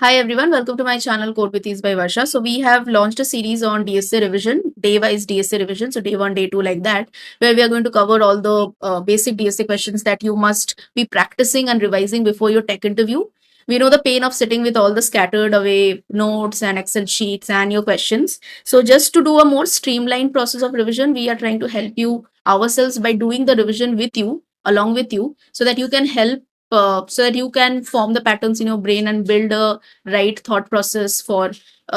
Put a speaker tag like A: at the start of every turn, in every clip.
A: Hi everyone, welcome to my channel Code with Ease by Varsha. So we have launched a series on DSA revision, day-wise DSA revision. So day 1, day 2 like that, where we are going to cover all the basic DSA questions that you must be practicing and revising before your tech interview. We know the pain of sitting with all the scattered away notes and Excel sheets and your questions. So just to do a more streamlined process of revision, we are trying to help you ourselves by doing the revision with you, along with you, so that you can help so that you can form the patterns in your brain and build a right thought process for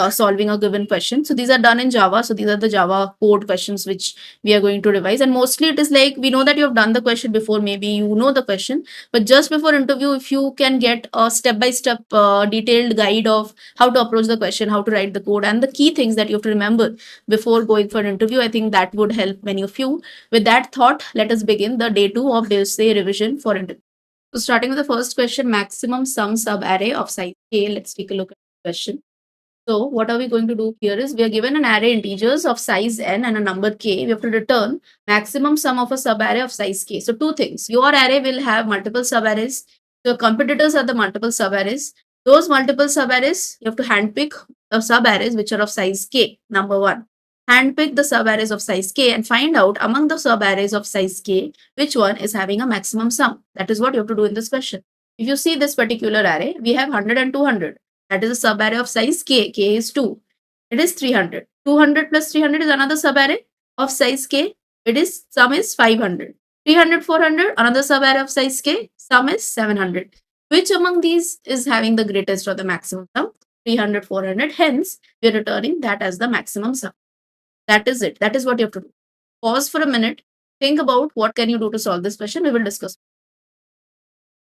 A: solving a given question. So these are done in Java. So these are the Java code questions which we are going to revise. And mostly it is like we know that you have done the question before, maybe you know the question, but just before interview, if you can get a step-by-step detailed guide of how to approach the question, how to write the code, and the key things that you have to remember before going for an interview, I think that would help many of you. With that thought, let us begin the day 2 of DSA revision for interview. So starting with the first question, maximum sum subarray of size k. Let's take a look at the question. So what are we going to do here is we are given an array integers of size n and a number k. We have to return maximum sum of a subarray of size k. So two things. Your array will have multiple subarrays. Your competitors are the multiple subarrays. Those multiple subarrays, you have to handpick the subarrays which are of size k, number one. Handpick the subarrays of size k and find out among the subarrays of size k, which one is having a maximum sum. That is what you have to do in this question. If you see this particular array, we have 100 and 200. That is a subarray of size k. K is 2. It is 300. 200 plus 300 is another subarray of size k. It is sum is 500. 300, 400, another subarray of size k. Sum is 700. Which among these is having the greatest or the maximum sum? 300, 400. Hence, we are returning that as the maximum sum. That is it. That is what you have to do. Pause for a minute. Think about what can you do to solve this question. We will discuss.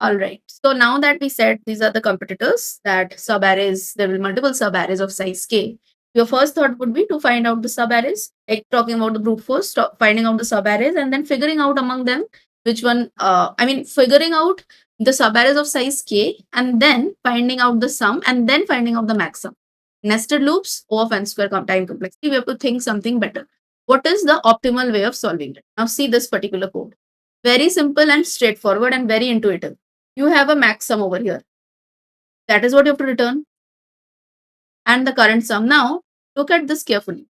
A: All right. So now that we said these are the competitors, that subarrays, there will be multiple subarrays of size k. Your first thought would be to find out the subarrays, like talking about the brute force, finding out the subarrays, and then figuring out among them which one. Figuring out the subarrays of size k, and then finding out the sum, and then finding out the maximum. Nested loops, O of n square time complexity. We have to think something better. What is the optimal way of solving it? Now see this particular code. Very simple and straightforward and very intuitive. You have a max sum over here. That is what you have to return. And the current sum. Now, look at this carefully.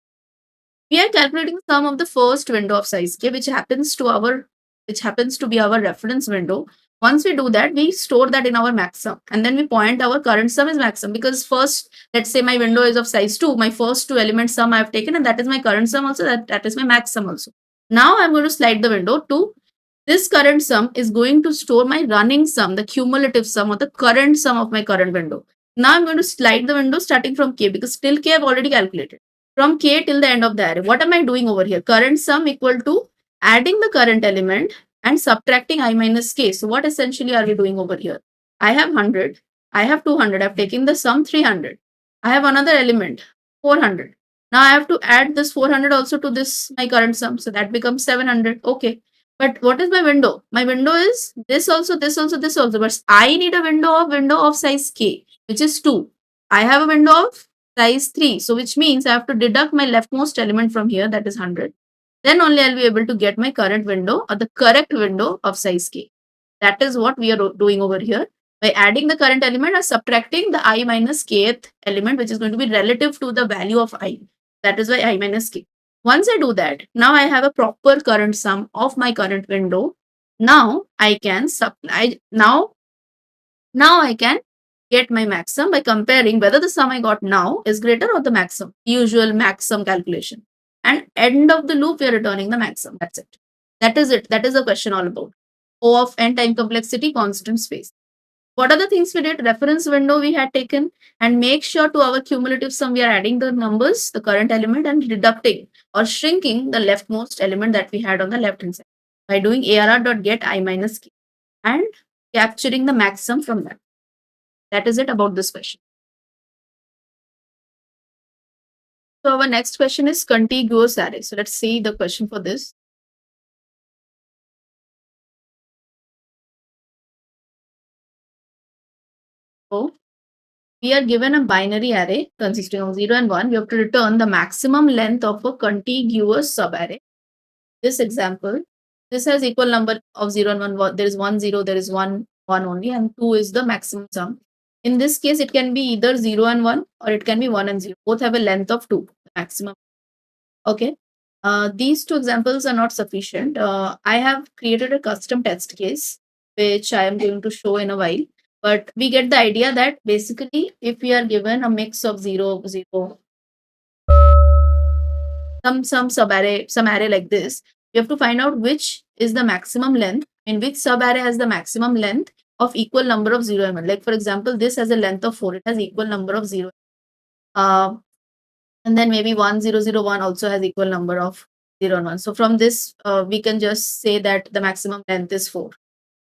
A: We are calculating the sum of the first window of size k, which happens to be our reference window. Once we do that, we store that in our max sum, and then we point our current sum is max sum, because first, let's say my window is of size 2, my first two element sum I have taken, and that is my current sum also, that is my max sum also. Now I'm going to slide the window to this current sum is going to store my running sum, the cumulative sum or the current sum of my current window. Now I'm going to slide the window starting from k, because till k I've already calculated. From k till the end of the array. What am I doing over here? Current sum equal to adding the current element and subtracting I minus k. So what essentially are we doing over here? I have 100. I have 200. I've taken the sum 300. I have another element 400. Now I have to add this 400 also to this my current sum. So that becomes 700. Okay. But what is my window? My window is this also, this also, this also. But I need a window of size k, which is 2. I have a window of size 3. So which means I have to deduct my leftmost element from here, that is 100. Then only I'll be able to get my current window or the correct window of size k. That is what we are doing over here. By adding the current element or subtracting the I minus kth element, which is going to be relative to the value of I. That is why I minus k. Once I do that, now I have a proper current sum of my current window. Now I can now I can get my max sum by comparing whether the sum I got now is greater or the max sum. Usual max sum calculation. And end of the loop, we are returning the max sum. That's it. That is it. That is the question all about. O of n time complexity, constant space. What are the things we did? Reference window we had taken, and make sure to our cumulative sum we are adding the numbers, the current element, and deducting or shrinking the leftmost element that we had on the left hand side by doing arr.get I minus k and capturing the max sum from that. That is it about this question. So our next question is contiguous array. So let's see the question for this. So we are given a binary array consisting of 0 and 1. We have to return the maximum length of a contiguous subarray. This example, this has equal number of 0 and 1. There is 1, 0, there is 1, 1 only, and 2 is the maximum sum. In this case, it can be either 0 and 1 or it can be 1 and 0. Both have a length of 2 maximum. Okay. These two examples are not sufficient. I have created a custom test case, which I am going to show in a while. But we get the idea that basically, if we are given a mix of 0, 0, some subarray, some array like this, you have to find out which is the maximum length, in which subarray has the maximum length of equal number of 0 and 1. Like for example, this has a length of 4, it has equal number of 0. Uh, and then maybe 1001 also has equal number of 0 and 1. So from this, we can just say that the maximum length is 4.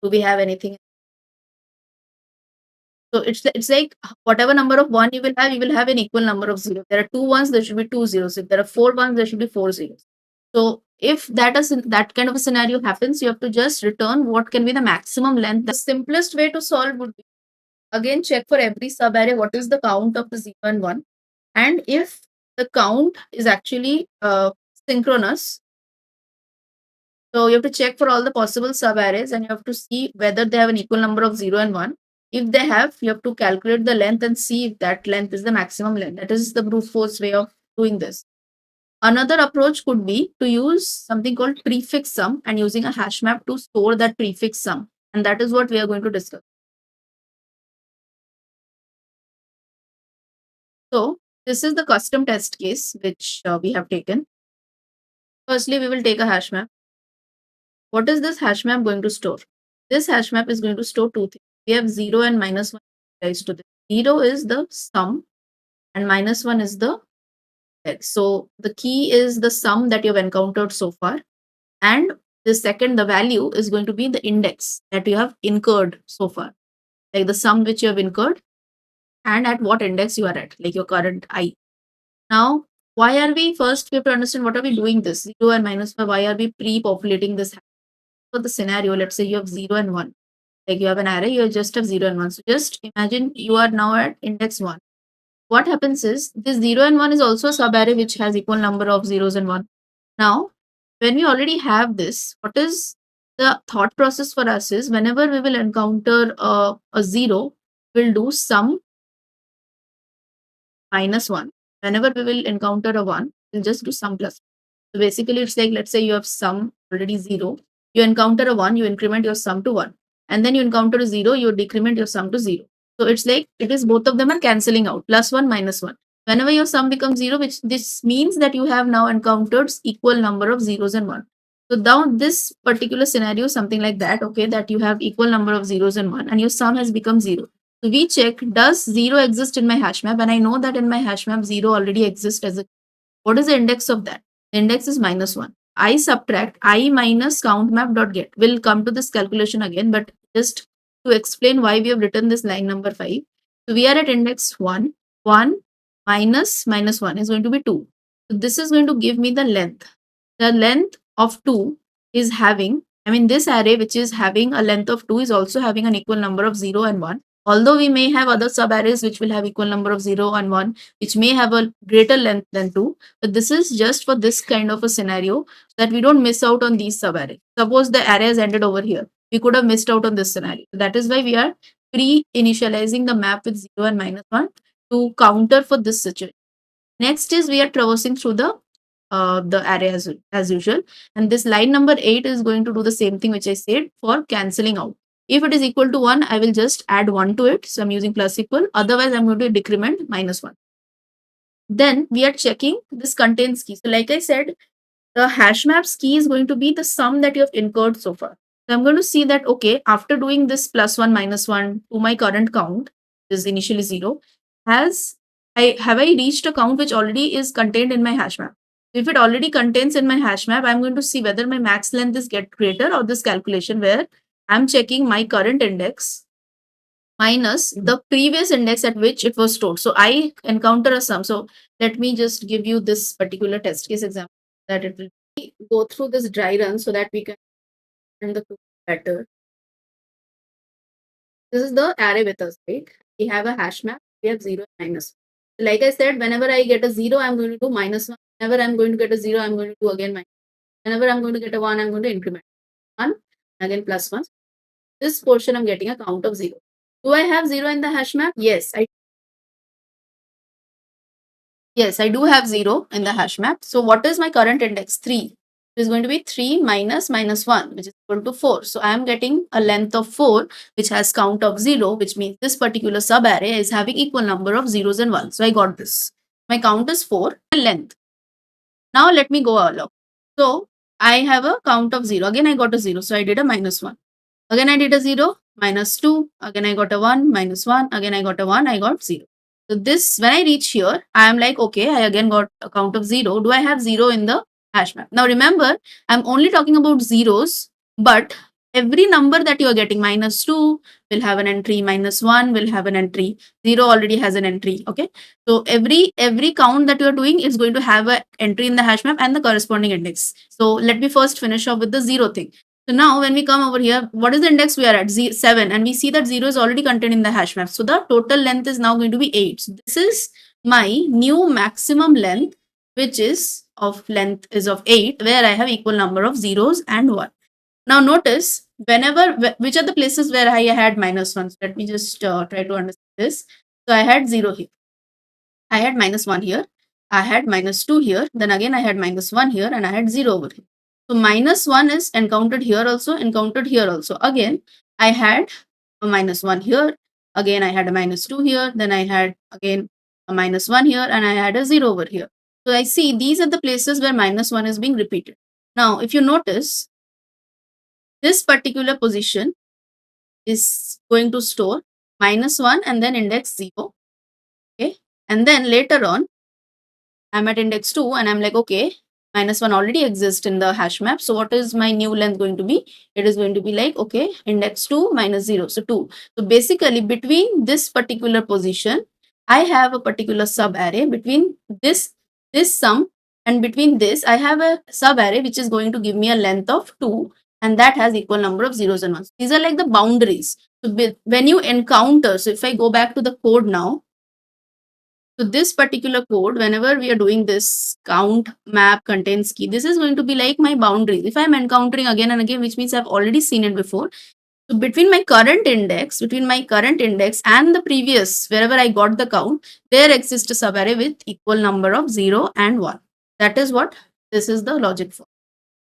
A: Do we have anything? So it's like whatever number of 1 you will have an equal number of 0. There are 2 ones, there should be 2 zeros. If there are 4 ones, there should be 4 zeros. So if that kind of a scenario happens, you have to just return what can be the maximum length. The simplest way to solve would be, again, check for every subarray what is the count of the 0 and 1. And if the count is actually synchronous, so you have to check for all the possible subarrays and you have to see whether they have an equal number of 0 and 1. If they have, you have to calculate the length and see if that length is the maximum length. That is the brute force way of doing this. Another approach could be to use something called prefix sum and using a hash map to store that prefix sum. And that is what we are going to discuss. So this is the custom test case which we have taken. Firstly, we will take a hash map. What is this hash map going to store? This hash map is going to store two things. We have 0 and minus 1 guys to this. 0 is the sum and minus 1 is the index. So the key is the sum that you have encountered so far. And the second, the value is going to be the index that you have incurred so far. Like the sum which you have incurred and at what index you are at, like your current I. Now, why are we first, we have to understand what are we doing this 0 and minus 1, why are we pre-populating this? For the scenario, let's say you have 0 and 1. Like you have an array, you just have 0 and 1. So just imagine you are now at index 1. What happens is this 0 and 1 is also a subarray which has equal number of zeros and 1. Now, when we already have this, what is the thought process for us is whenever we will encounter a 0, we'll do sum minus 1. Whenever we will encounter a 1, we'll just do sum plus. So basically, it's like, let's say you have sum already 0. You encounter a 1, you increment your sum to 1. And then you encounter a 0, you decrement your sum to 0. So it's like, it is both of them are cancelling out, plus 1, minus 1. Whenever your sum becomes 0, which this means that you have now encountered equal number of zeros and 1. So now this particular scenario, something like that, okay, that you have equal number of zeros and 1 and your sum has become 0. So we check, does 0 exist in my hash map? And I know that in my hash map, 0 already exists as a, what is the index of that? The index is minus 1. I subtract I minus count map dot get. We'll come to this calculation again, but just to explain why we have written this line number 5. So we are at index 1. 1 minus minus 1 is going to be 2. So this is going to give me the length. The length of 2 is having, I mean, this array which is having a length of 2 is also having an equal number of 0 and 1. Although we may have other subarrays which will have equal number of 0 and 1, which may have a greater length than 2. But this is just for this kind of a scenario so that we don't miss out on these subarrays. Suppose the array has ended over here. We could have missed out on this scenario. That is why we are pre-initializing the map with 0 and minus 1 to counter for this situation. Next is we are traversing through the array as usual. And this line number 8 is going to do the same thing which I said for cancelling out. If it is equal to 1, I will just add 1 to it. So I'm using plus equal. Otherwise, I'm going to decrement minus 1. Then we are checking this contains key. So like I said, the hash maps key is going to be the sum that you have incurred so far. So I'm going to see that, okay, after doing this plus 1, minus 1 to my current count, is initially 0, have I reached a count which already is contained in my hash map? If it already contains in my hash map, I'm going to see whether my max length is get greater or this calculation where I'm checking my current index minus the previous index at which it was stored. So I encounter a sum. So let me just give you this particular test case example that it will go through this dry run so that we can understand the code better. This is the array with us, right? We have a hash map. We have 0 and minus 1. Like I said, whenever I get a 0, I'm going to do minus 1. Whenever I'm going to get a 0, I'm going to do again minus 1. Whenever I'm going to get a 1, I'm going to increment 1, again plus 1. This portion I'm getting a count of 0. Do I have 0 in the hash map? Yes, I do have 0 in the hash map. So what is my current index? 3. It is going to be 3 minus minus 1, which is equal to 4. So I am getting a length of 4, which has count of 0, which means this particular subarray is having equal number of zeros and ones. So I got this. My count is 4 and length. Now let me go along. So I have a count of 0. Again, I got a 0. So I did a minus 1. Again, I did a 0, minus 2. Again, I got a 1, minus 1. Again, I got a 1, I got 0. So this, when I reach here, I am like, okay, I again got a count of 0. Do I have 0 in the hash map? Now remember, I'm only talking about zeros, but every number that you are getting, minus 2 will have an entry, minus 1 will have an entry, 0 already has an entry, okay? So every count that you are doing is going to have an entry in the hash map and the corresponding index. So let me first finish off with the 0 thing. So now when we come over here, what is the index we are at? 7, and we see that 0 is already contained in the hash map. So the total length is now going to be 8. So this is my new maximum length, which is of length is of 8, where I have equal number of zeros and 1. Now notice, which are the places where I had minus 1. So let me just try to understand this. So I had 0 here. I had minus 1 here. I had minus 2 here. Then again I had minus 1 here and I had 0 over here. So minus 1 is encountered here also, encountered here also. Again, I had a minus 1 here. Again, I had a minus 2 here. Then I had again a minus 1 here and I had a 0 over here. So I see these are the places where minus 1 is being repeated. Now, if you notice, this particular position is going to store minus 1 and then index 0. Okay. And then later on, I'm at index 2 and I'm like, okay, minus 1 already exists in the hash map. So what is my new length going to be? It is going to be like, okay, index 2 minus 0. So 2. So basically between this particular position, I have a particular sub array between this sum, and between this, I have a sub array which is going to give me a length of 2, and that has equal number of zeros and ones. These are like the boundaries. So when you encounter, so if I go back to the code now, so this particular code, whenever we are doing this count map contains key, this is going to be like my boundaries. If I'm encountering again and again, which means I've already seen it before. So between my current index and the previous, wherever I got the count, there exists a subarray with equal number of 0 and 1. That is what this is the logic for.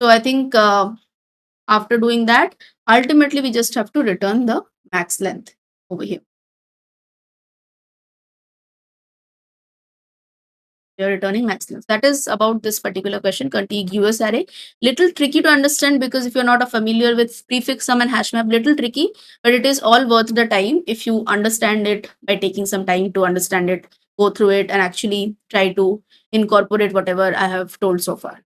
A: So I think after doing that, ultimately we just have to return the max length over here. We are returning max length. That is about this particular question, contiguous array. Little tricky to understand because if you're not familiar with prefix sum and hash map, little tricky, but it is all worth the time if you understand it by taking some time to understand it, go through it, and actually try to incorporate whatever I have told so far.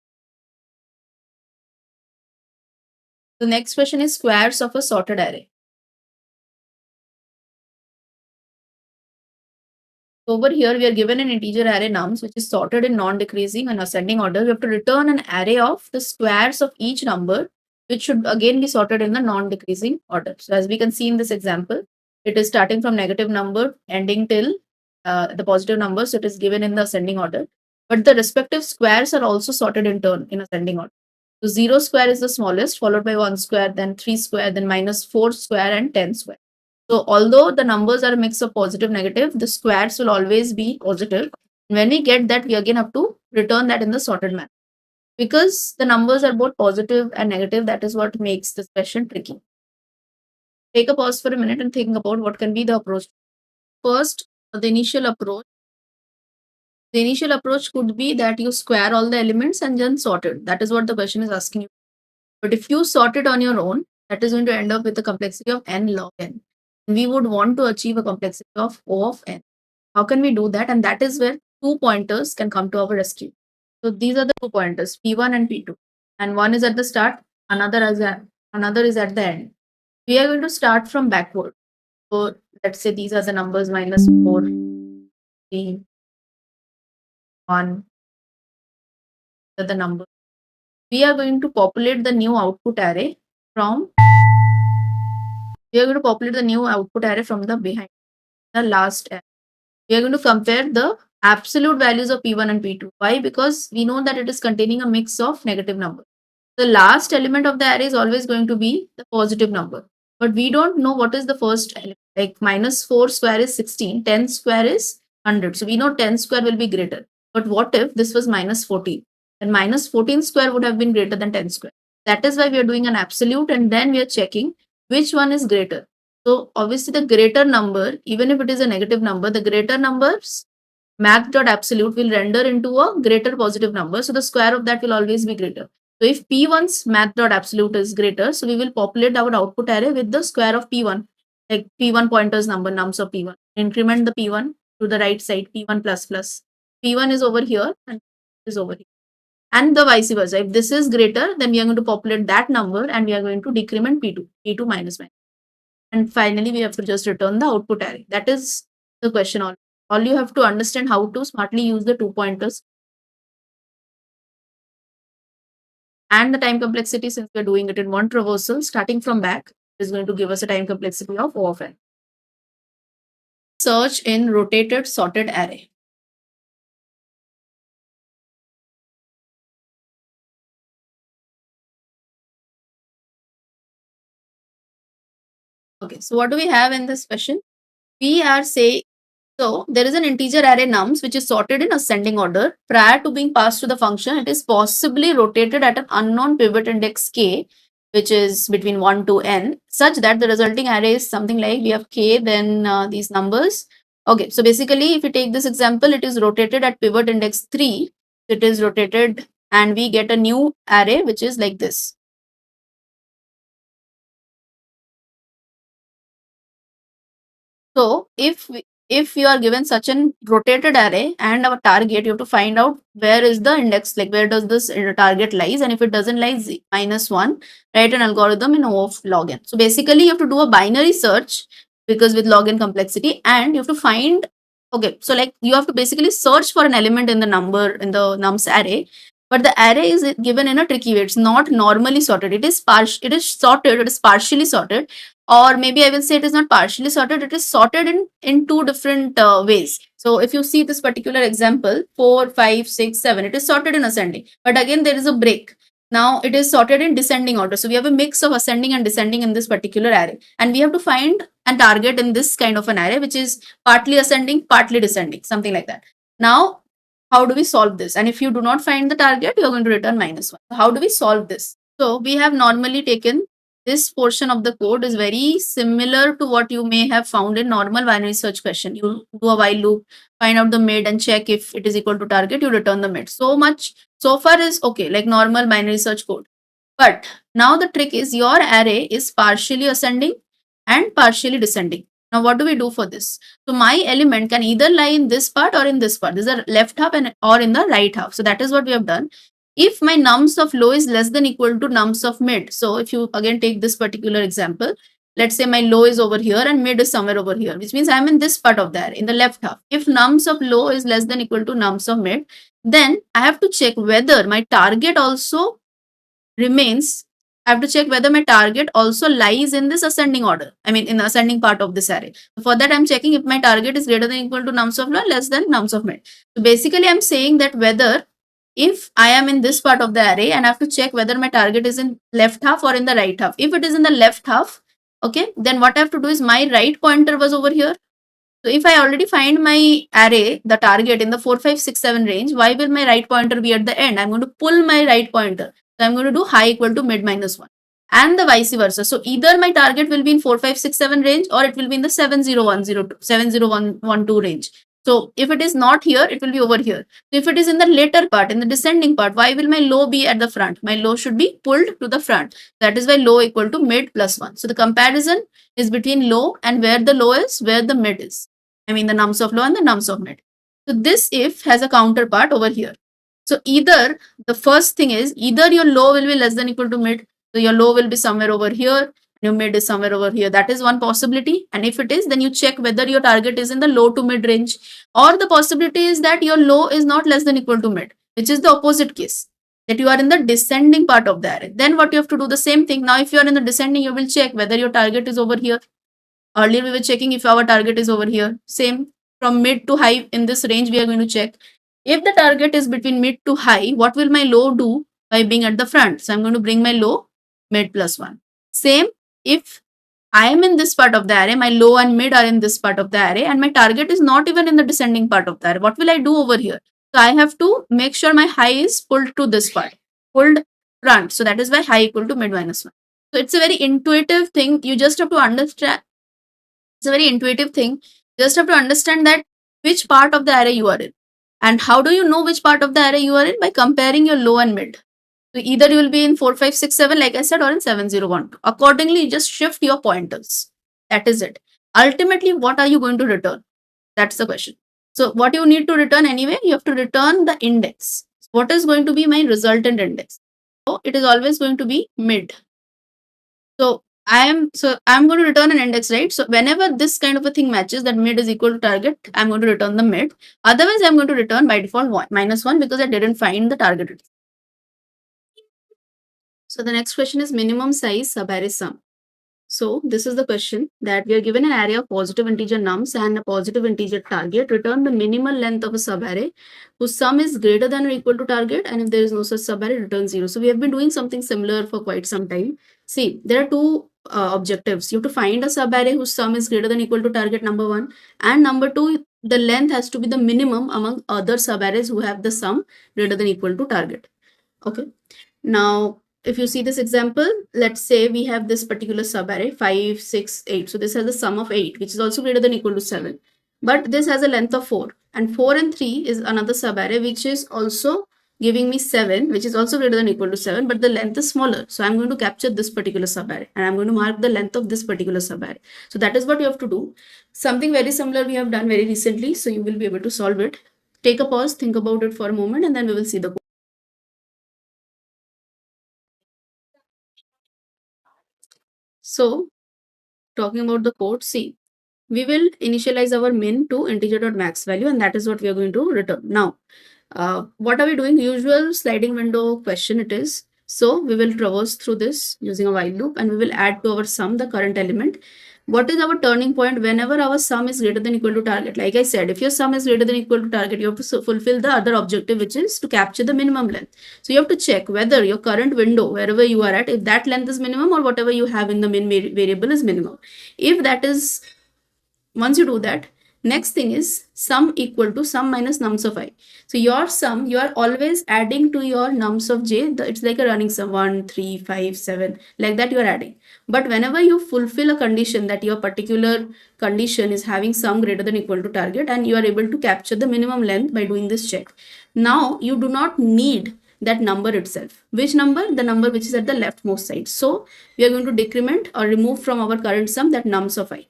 A: The next question is squares of a sorted array. Over here, we are given an integer array nums, which is sorted in non-decreasing and ascending order. We have to return an array of the squares of each number, which should again be sorted in the non-decreasing order. So as we can see in this example, it is starting from negative number, ending till the positive number. So it is given in the ascending order. But the respective squares are also sorted in turn in ascending order. So 0 square is the smallest, followed by 1 square, then 3 square, then minus 4 square, and 10 square. So although the numbers are a mix of positive, negative, the squares will always be positive. When we get that, we again have to return that in the sorted manner. Because the numbers are both positive and negative, that is what makes this question tricky. Take a pause for a minute and think about what can be the approach. First, the initial approach. The initial approach could be that you square all the elements and then sort it. That is what the question is asking you. But if you sort it on your own, that is going to end up with a complexity of n log n. We would want to achieve a complexity of O of n. How can we do that? And that is where 2 pointers can come to our rescue. So these are the 2 pointers, P1 and P2. And one is at the start, another is at the end. We are going to start from backward. So let's say these are the numbers minus 4, 3, 1. These are the numbers. We are going to populate the new output array from the behind, the last array. We are going to compare the absolute values of P1 and P2. Why? Because we know that it is containing a mix of negative numbers. The last element of the array is always going to be the positive number. but we don't know what is the first element. Like -4 square is 16, 10 square is 100. So we know 10 square will be greater. But what if this was -14? Then -14 square would have been greater than 10 square. That is why we are doing an absolute and then we are checking which one is greater. So obviously the greater number, even if it is a negative number, the greater numbers math.absolute will render into a greater positive number. So the square of that will always be greater. So if P1's math.absolute is greater, so we will populate our output array with the square of P1, like P1 pointers number, nums of P1. Increment the P1 to the right side, P1 plus plus. P1 is over here and is over here. And the vice versa. If this is greater, then we are going to populate that number and we are going to decrement P2, P2 minus minus. And finally, we have to just return the output array. That is the question. All you have to understand how to smartly use the 2 pointers. And the time complexity, since we're doing it in one traversal, starting from back, is going to give us a time complexity of O of n. Search in rotated sorted array. Okay, so what do we have in this question? We are saying, so there is an integer array nums which is sorted in ascending order. Prior to being passed to the function, it is possibly rotated at an unknown pivot index k, which is between 1 to n, such that the resulting array is something like we have k, then these numbers. Okay, so basically, if you take this example, it is rotated at pivot index 3. It is rotated and we get a new array which is like this. So if you are given such an rotated array and our target, you have to find out where is the index, like where does this target lies, and if it doesn't lie -1, write an algorithm in O of log n. So basically you have to do a binary search because with log n complexity, and you have to find, okay, so like you have to basically search for an element in the number in the nums array, but the array is given in a tricky way. It's not normally sorted. It is sorted, it is partially sorted, or maybe I will say it is not partially sorted, it is sorted in two different ways. So if you see this particular example, 4, 5, 6, 7, it is sorted in ascending, but again there is a break. Now it is sorted in descending order. So we have a mix of ascending and descending in this particular array, and we have to find a target in this kind of an array, which is partly ascending, partly descending, something like that. Now, how do we solve this? And if you do not find the target, you are going to return -1. So how do we solve this? So we have normally taken this portion of the code is very similar to what you may have found in normal binary search question. You do a while loop, find out the mid and check if it is equal to target, you return the mid. So much, so far is okay, like normal binary search code. But now the trick is your array is partially ascending and partially descending. Now what do we do for this? So my element can either lie in this part or in this part. This is the left half and or in the right half. So that is what we have done. If my nums of low is less than equal to nums of mid, so if you again take this particular example, let's say my low is over here and mid is somewhere over here, which means I'm in this part of the array, in the left half. If nums of low is less than equal to nums of mid, then I have to check whether my target also remains. I have to check whether my target also lies in this ascending order. I mean, in the ascending part of this array. For that, I'm checking if my target is greater than equal to nums of low, less than nums of mid. So basically, I'm saying that whether if I am in this part of the array and I have to check whether my target is in left half or in the right half. If it is in the left half, okay, then what I have to do is my right pointer was over here. So if I already find my array, the target in the 4, 5, 6, 7 range, why will my right pointer be at the end? I'm going to pull my right pointer. So I'm going to do high equal to mid -1 and the vice versa. So either my target will be in 4, 5, 6, 7 range or it will be in the 70102, 70112 range. So if it is not here, it will be over here. So if it is in the later part, in the descending part, why will my low be at the front? My low should be pulled to the front. That is why low equal to mid +1. So the comparison is between low and where the low is, where the mid is. I mean the nums of low and the nums of mid. So this if has a counterpart over here. So either the first thing is either your low will be less than equal to mid. So your low will be somewhere over here. Your mid is somewhere over here. That is one possibility. And if it is, then you check whether your target is in the low to mid range. Or the possibility is that your low is not less than equal to mid, which is the opposite case, that you are in the descending part of the array. Then what you have to do the same thing. Now, if you are in the descending, you will check whether your target is over here. Earlier, we were checking if our target is over here. Same from mid to high in this range, we are going to check. If the target is between mid to high, what will my low do by being at the front? So I'm going to bring my low mid +1. Same if I am in this part of the array, my low and mid are in this part of the array, and my target is not even in the descending part of the array. What will I do over here? So I have to make sure my high is pulled to this part, pulled front. So that is why high equal to mid minus 1. So it's a very intuitive thing. You just have to understand. It's a very intuitive thing. You just have to understand that which part of the array you are in. And how do you know which part of the array you are in? By comparing your low and mid. So either you will be in 4, 5, 6, 7, like I said, or in 7, 0, 1, 2. Accordingly, you just shift your pointers. That is it. Ultimately, what are you going to return? That's the question. So what you need to return anyway, you have to return the index. What is going to be my resultant index? So it is always going to be mid. So I'm going to return an index, right? So whenever this kind of a thing matches that mid is equal to target, I'm going to return the mid. Otherwise, I'm going to return by default -1 because I didn't find the target. So the next question is minimum size subarray sum. So this is the question that we are given an array of positive integer nums and a positive integer target. Return the minimal length of a subarray whose sum is greater than or equal to target, and if there is no such subarray, return 0. So we have been doing something similar for quite some time. See, there are two objectives. You have to find a subarray whose sum is greater than or equal to target, number 1, and number 2, the length has to be the minimum among other subarrays who have the sum greater than or equal to target. Okay. Now, if you see this example, let's say we have this particular subarray 5, 6, 8. So this has a sum of 8, which is also greater than or equal to 7. But this has a length of 4. And 4 and 3 is another subarray, which is also giving me 7, which is also greater than or equal to 7. But the length is smaller. So I'm going to capture this particular subarray. And I'm going to mark the length of this particular subarray. So that is what you have to do. Something very similar we have done very recently. So you will be able to solve it. Take a pause, think about it for a moment, and then we will see the code. So talking about the code, see, we will initialize our min to integer.max value, and that is what we are going to return. Now, what are we doing? Usual sliding window question it is. So we will traverse through this using a while loop, and we will add to our sum the current element. What is our turning point? Whenever our sum is greater than or equal to target, like I said, if your sum is greater than or equal to target, you have to fulfill the other objective, which is to capture the minimum length. So you have to check whether your current window, wherever you are at, if that length is minimum or whatever you have in the min variable is minimum. If that is, once you do that, next thing is sum equal to sum minus nums of I. So your sum, you are always adding to your nums of j. It's like a running sum, 1, 3, 5, 7, like that you are adding. But whenever you fulfill a condition that your particular condition is having sum greater than or equal to target, and you are able to capture the minimum length by doing this check. Now you do not need that number itself. Which number? The number which is at the leftmost side. So we are going to decrement or remove from our current sum that nums of I.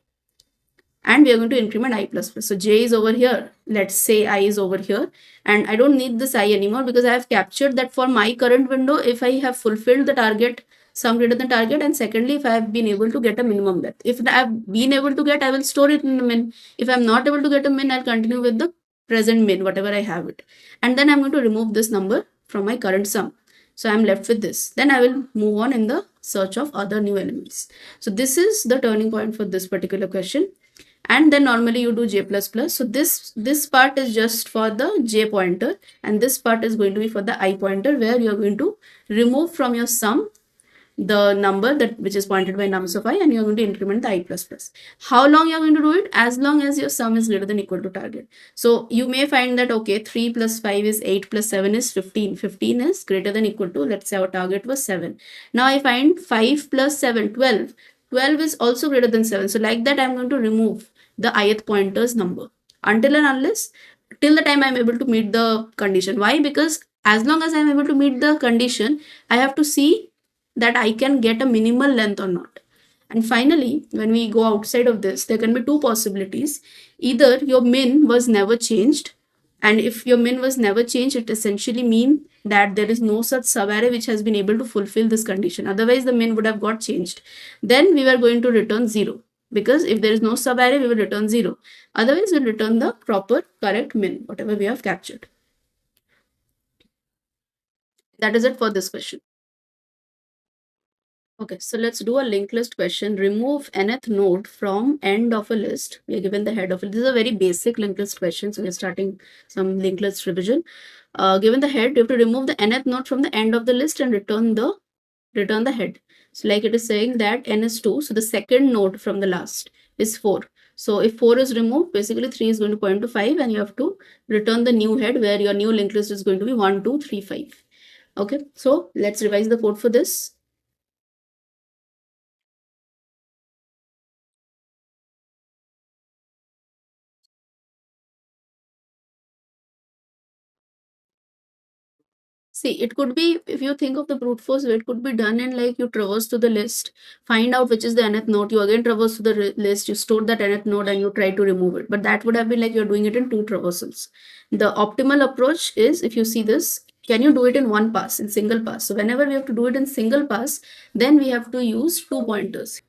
A: And we are going to increment I plus plus. So j is over here. Let's say I is over here. And I don't need this I anymore because I have captured that for my current window, if I have fulfilled the target, sum greater than target, and secondly, if I have been able to get a minimum length. If I have been able to get, I will store it in the min. If I'm not able to get a min, I'll continue with the present min, whatever I have it. And then I'm going to remove this number from my current sum. So I'm left with this. Then I will move on in the search of other new elements. So this is the turning point for this particular question. And then normally you do j plus plus. So this part is just for the j pointer, and this part is going to be for the I pointer, where you are going to remove from your sum the number that which is pointed by nums of I, and you're going to increment the I plus plus. How long you're going to do it? As long as your sum is greater than or equal to target. So you may find that, okay, 3 plus 5 is 8 plus 7 is 15. 15 is greater than or equal to, let's say our target was 7. Now I find 5 plus 7, 12. 12 is also greater than 7. So like that, I'm going to remove the ith pointer's number until and unless, till the time I'm able to meet the condition. Why? Because as long as I'm able to meet the condition, I have to see that I can get a minimal length or not. And finally, when we go outside of this, there can be two possibilities. Either your min was never changed, and if your min was never changed, it essentially means that there is no such subarray which has been able to fulfill this condition. Otherwise, the min would have got changed. Then we were going to return 0. Because if there is no subarray, we will return 0. Otherwise, we'll return the proper correct min, whatever we have captured. That is it for this question. Okay, so let's do a linked list question. Remove nth node from end of a list. We are given the head of it. This is a very basic linked list question. So we're starting some linked list revision. Given the head, you have to remove the nth node from the end of the list and return the head. So like it is saying that n is 2. So the second node from the last is 4. So if 4 is removed, basically 3 is going to point to 5, and you have to return the new head where your new linked list is going to be 1, 2, 3, 5. Okay, so let's revise the code for this. See, it could be, if you think of the brute force, it could be done in like you traverse to the list, find out which is the nth node, you again traverse to the list, you store that nth node and you try to remove it. But that would have been like you're doing it in 2 traversals. The optimal approach is, if you see this, can you do it in 1 pass, in single pass? So whenever we have to do it in single pass, then we have to use 2 pointers.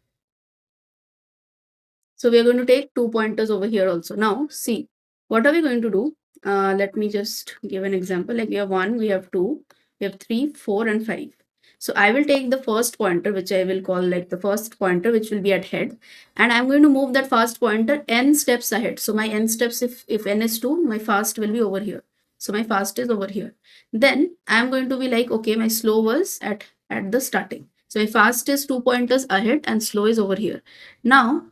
A: So we are going to take 2 pointers over here also. Now, see, what are we going to do? Let me just give an example. Like we have 1, we have 2, we have 3, 4, and 5. So I will take the first pointer, which I will call like the first pointer, which will be at head. And I'm going to move that fast pointer n steps ahead. So my n steps, if n is 2, my fast will be over here. So my fast is over here. Then I'm going to be like, okay, my slow was at the starting. So my fast is 2 pointers ahead and slow is over here. Now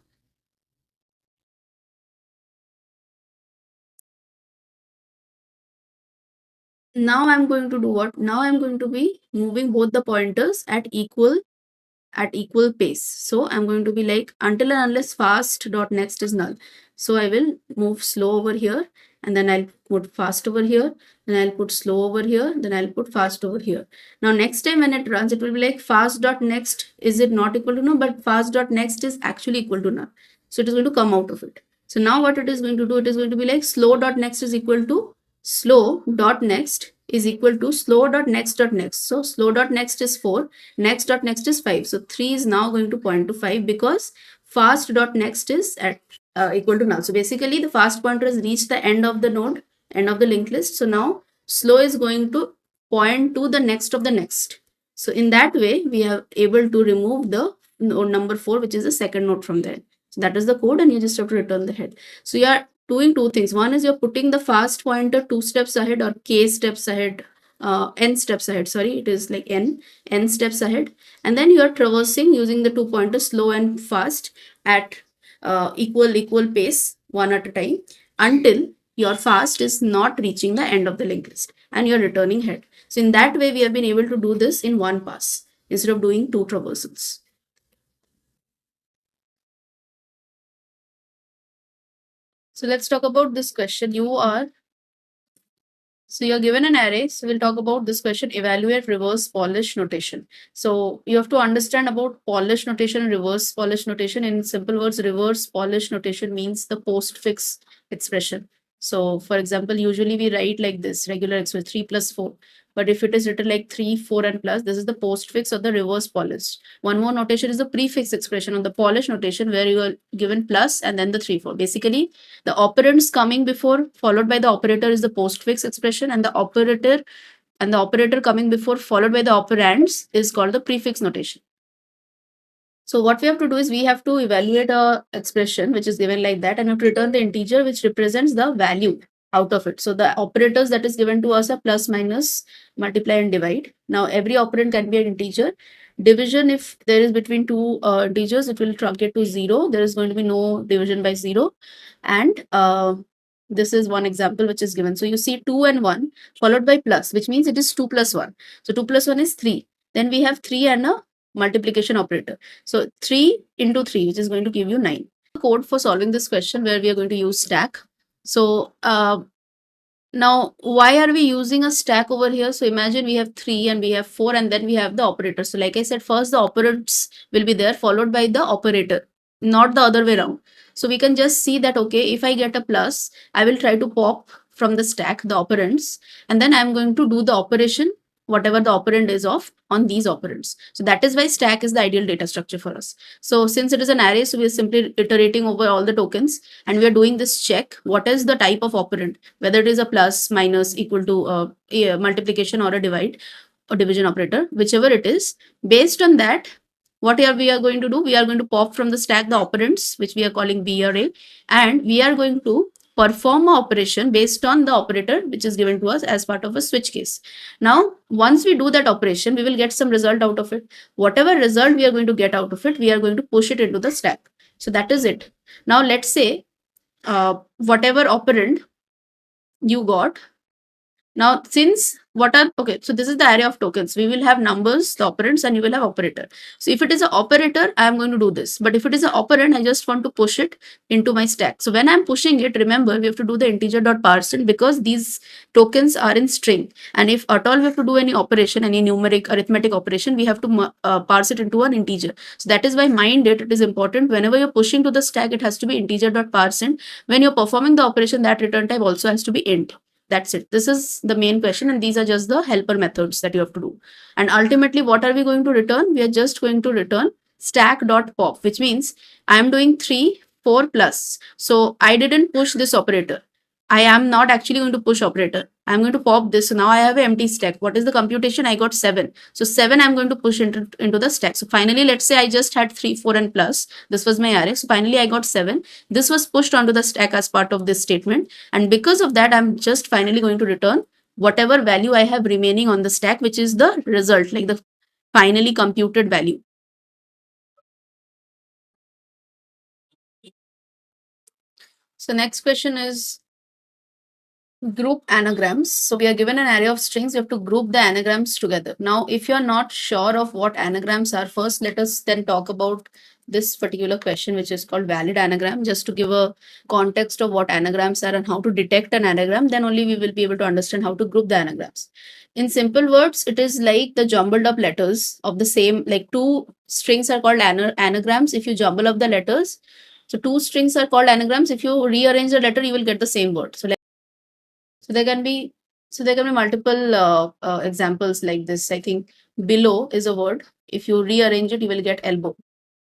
A: I'm going to do what? Now I'm going to be moving both the pointers at equal pace. So I'm going to be like until and unless fast dot next is null. So I will move slow over here, and then I'll put fast over here, then I'll put slow over here, then I'll put fast over here. Now next time when it runs, it will be like fast dot next, is it not equal to null? But fast dot next is actually equal to null. So it is going to come out of it. So now what it is going to do, it is going to be like slow dot next is equal to slow dot next is equal to slow dot next dot next. So slow dot next is 4, next dot next is 5. So 3 is now going to point to 5 because fast dot next is at equal to null. So basically the fast pointer has reached the end of the node, end of the linked list. So now slow is going to point to the next of the next. So in that way, we are able to remove the node number 4, which is the second node from there. So that is the code, and you just have to return the head. So you are doing 2 things. One is you're putting the fast pointer 2 steps ahead, or k steps ahead, n steps ahead. Sorry, it is like n steps ahead. And then you are traversing using the 2 pointers slow and fast at equal pace, one at a time, until your fast is not reaching the end of the linked list and you're returning head. So in that way, we have been able to do this in 1 pass instead of doing 2 traversals. So let's talk about this question. So you're given an array. So we'll talk about this question, evaluate reverse Polish notation. So you have to understand about Polish notation and reverse Polish notation. In simple words, reverse Polish notation means the postfix expression. So for example, usually we write like this, regular expression 3 plus 4. But if it is written like 3, 4, and plus, this is the postfix or the reverse Polish. One more notation is the prefix expression on the Polish notation, where you are given plus and then the 3, 4. Basically, the operands coming before followed by the operator is the postfix expression, and the operator coming before followed by the operands is called the prefix notation. So what we have to do is we have to evaluate a expression which is given like that, and we have to return the integer which represents the value out of it. So the operators that is given to us are plus, minus, multiply, and divide. Now every operand can be an integer. Division, if there is between two integers, it will truncate to 0. There is going to be no division by 0. And this is one example which is given. So you see 2 and 1 followed by plus, which means it is 2 plus 1. So 2 plus 1 is 3. Then we have 3 and a multiplication operator. So 3 into 3, which is going to give you 9. Code for solving this question, where we are going to use stack. So now, why are we using a stack over here? So imagine we have 3 and we have 4, and then we have the operator. So like I said, first the operands will be there followed by the operator, not the other way around. So we can just see that, okay, if I get a plus, I will try to pop from the stack the operands, and then I'm going to do the operation, whatever the operand is of, on these operands. So that is why stack is the ideal data structure for us. So since it is an array, so we are simply iterating over all the tokens, and we are doing this check. What is the type of operand? Whether it is a plus, minus, equal to a multiplication or a divide or division operator, whichever it is. Based on that, what we are going to do? We are going to pop from the stack the operands, which we are calling B array, and we are going to perform a operation based on the operator which is given to us as part of a switch case. Now, once we do that operation, we will get some result out of it. Whatever result we are going to get out of it, we are going to push it into the stack. So that is it. Now, let's say whatever operand you got. Now, since okay, so this is the array of tokens. We will have numbers, the operands, and you will have operator. So if it is an operator, I am going to do this. But if it is an operand, I just want to push it into my stack. So when I'm pushing it, remember, we have to do the integer.parseInt because these tokens are in string. And if at all we have to do any operation, any numeric arithmetic operation, we have to parse it into an integer. So that is why mind it is important. Whenever you're pushing to the stack, it has to be integer.parseInt. When you're performing the operation, that return type also has to be int. That's it. This is the main question, and these are just the helper methods that you have to do. And ultimately, what are we going to return? We are just going to return stack.pop, which means I am doing 3, 4 plus. So I didn't push this operator. I am not actually going to push operator. I'm going to pop this. So now I have an empty stack. What is the computation? I got 7. So 7 I'm going to push into the stack. So finally, let's say I just had 3, 4 and plus. This was my array. So finally I got 7. This was pushed onto the stack as part of this statement. And because of that, I'm just finally going to return whatever value I have remaining on the stack, which is the result, like the finally computed value. So next question is group anagrams. So we are given an array of strings. We have to group the anagrams together. Now, if you're not sure of what anagrams are, first let us then talk about this particular question, which is called valid anagram, just to give a context of what anagrams are and how to detect an anagram. Then only we will be able to understand how to group the anagrams. In simple words, it is like the jumbled up letters of the same, like two strings are called anagrams if you jumble up the letters. So two strings are called anagrams. If you rearrange the letter, you will get the same word. So there can be multiple examples like this. I think below is a word. If you rearrange it, you will get elbow.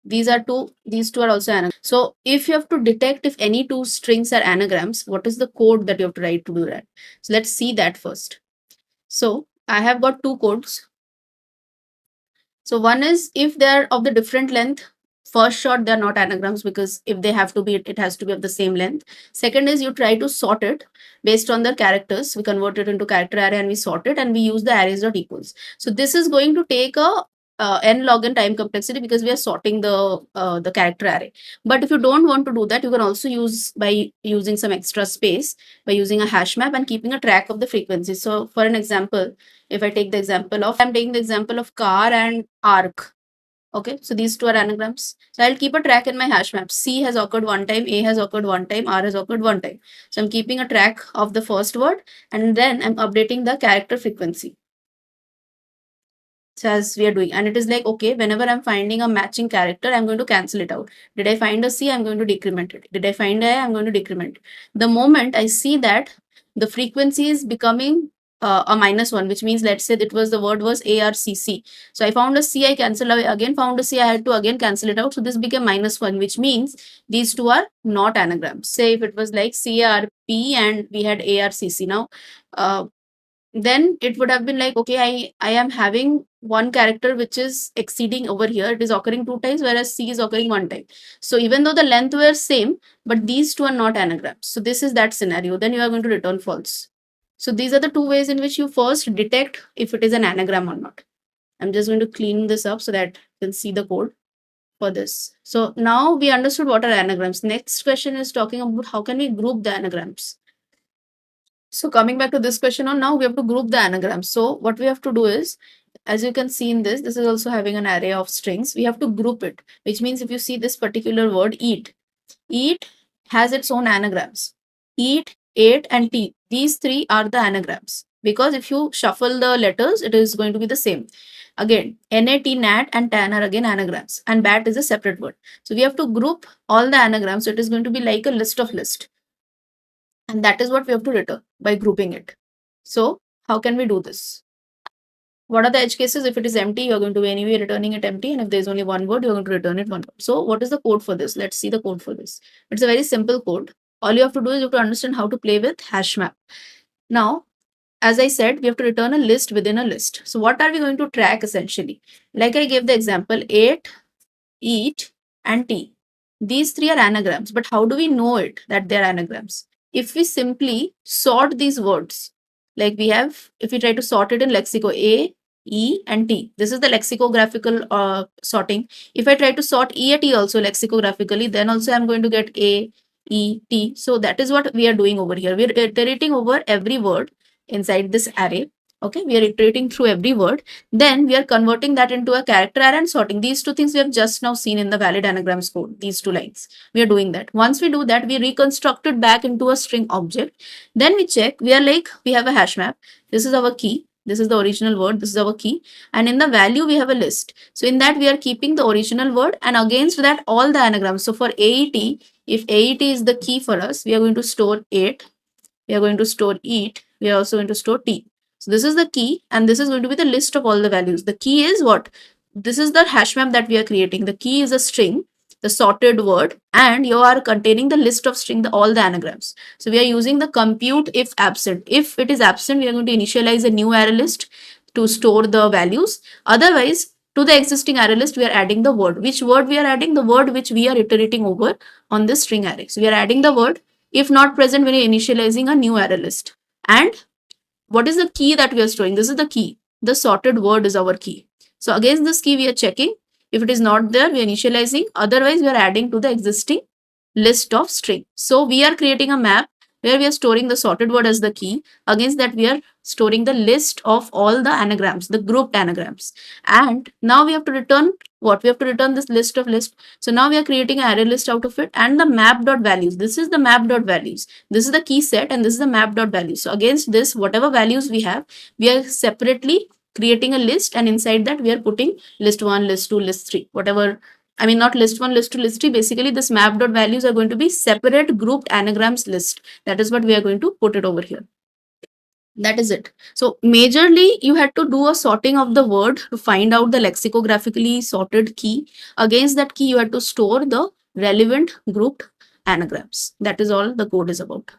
A: These two are also anagrams. So if you have to detect if any two strings are anagrams, what is the code that you have to write to do that? So let's see that first. So I have got two codes. So one is if they're of the different length, first shot they're not anagrams because if they have to be, it has to be of the same length. Second is you try to sort it based on the characters. We convert it into character array and we sort it and we use the arrays.equals. So this is going to take a n log n time complexity because we are sorting the character array. But if you don't want to do that, you can also use by using some extra space by using a hash map and keeping a track of the frequency. So for an example, if I take the example of, I'm taking the example of car and arc. Okay, so these two are anagrams. So I'll keep a track in my hash map. C has occurred one time, A has occurred one time, R has occurred one time. So I'm keeping a track of the first word and then I'm updating the character frequency. So as we are doing, and it is like, okay, whenever I'm finding a matching character, I'm going to cancel it out. Did I find a C? I'm going to decrement it. Did I find a? I'm going to decrement. The moment I see that the frequency is becoming a -1, which means let's say the word was ARCC. So I found a C, I cancelled away, again found a C, I had to again cancel it out. So this became -1, which means these two are not anagrams. Say if it was like CRP and we had ARCC. Now, then it would have been like, okay, I am having one character which is exceeding over here. It is occurring 2 times, whereas C is occurring 1 time. So even though the length were same, but these two are not anagrams. So this is that scenario. Then you are going to return false. So these are the two ways in which you first detect if it is an anagram or not. I'm just going to clean this up so that you can see the code for this. So now we understood what are anagrams. Next question is talking about how can we group the anagrams. So coming back to this question on, now we have to group the anagrams. So what we have to do is, as you can see in this is also having an array of strings. We have to group it, which means if you see this particular word eat has its own anagrams. Eat, ate and tea. These three are the anagrams because if you shuffle the letters, it is going to be the same. Again, NAT, NAT and TAN are again anagrams and BAT is a separate word. So we have to group all the anagrams. So it is going to be like a list of list. And that is what we have to return by grouping it. So how can we do this? What are the edge cases? If it is empty, you're going to be anyway returning it empty. And if there's only one word, you're going to return it one word. So what is the code for this? Let's see the code for this. It's a very simple code. All you have to do is you have to understand how to play with hash map. Now, as I said, we have to return a list within a list. So what are we going to track essentially? Like I gave the example, ate, eat, and tea. These three are anagrams, but how do we know it that they're anagrams? if we simply sort these words, like we have, if we try to sort it in lexico A, E and T, this is the lexicographical sorting. If I try to sort E and T also lexicographically, then also I'm going to get A, E, T. So that is what we are doing over here. We're iterating over every word inside this array. Okay, we are iterating through every word. Then we are converting that into a character array and sorting. These two things we have just now seen in the valid anagrams code, these two lines. We are doing that. Once we do that, we reconstruct it back into a string object. Then we check, we are like, we have a hash map. This is our key. This is the original word. This is our key. And in the value, we have a list. So in that, we are keeping the original word, and against that, all the anagrams. So for AET, if AET is the key for us, we are going to store 8. We are going to store eat. We are also going to store T. So this is the key, and this is going to be the list of all the values. The key is what? This is the hash map that we are creating. The key is a string, the sorted word, and you are containing the list of string, all the anagrams. So we are using the compute if absent. If it is absent, we are going to initialize a new array list to store the values. Otherwise, to the existing array list, we are adding the word. Which word we are adding? The word which we are iterating over on this string array. So we are adding the word. If not present, we are initializing a new array list. And what is the key that we are storing? This is the key. The sorted word is our key. So against this key, we are checking. If it is not there, we are initializing. Otherwise, we are adding to the existing list of string. So we are creating a map where we are storing the sorted word as the key. Against that, we are storing the list of all the anagrams, the grouped anagrams. And now we have to return what? We have to return this list of list. So now we are creating an array list out of it, and the map.values. This is the map.values. This is the key set, and this is the map.values. So against this, whatever values we have, we are separately creating a list, and inside that we are putting list 1, list 2, list 3, whatever. I mean, not list 1, list 2, list 3. Basically, this map.values are going to be separate grouped anagrams list. That is what we are going to put it over here. That is it. So majorly, you had to do a sorting of the word to find out the lexicographically sorted key. Against that key, you had to store the relevant grouped anagrams. That is all the code is about.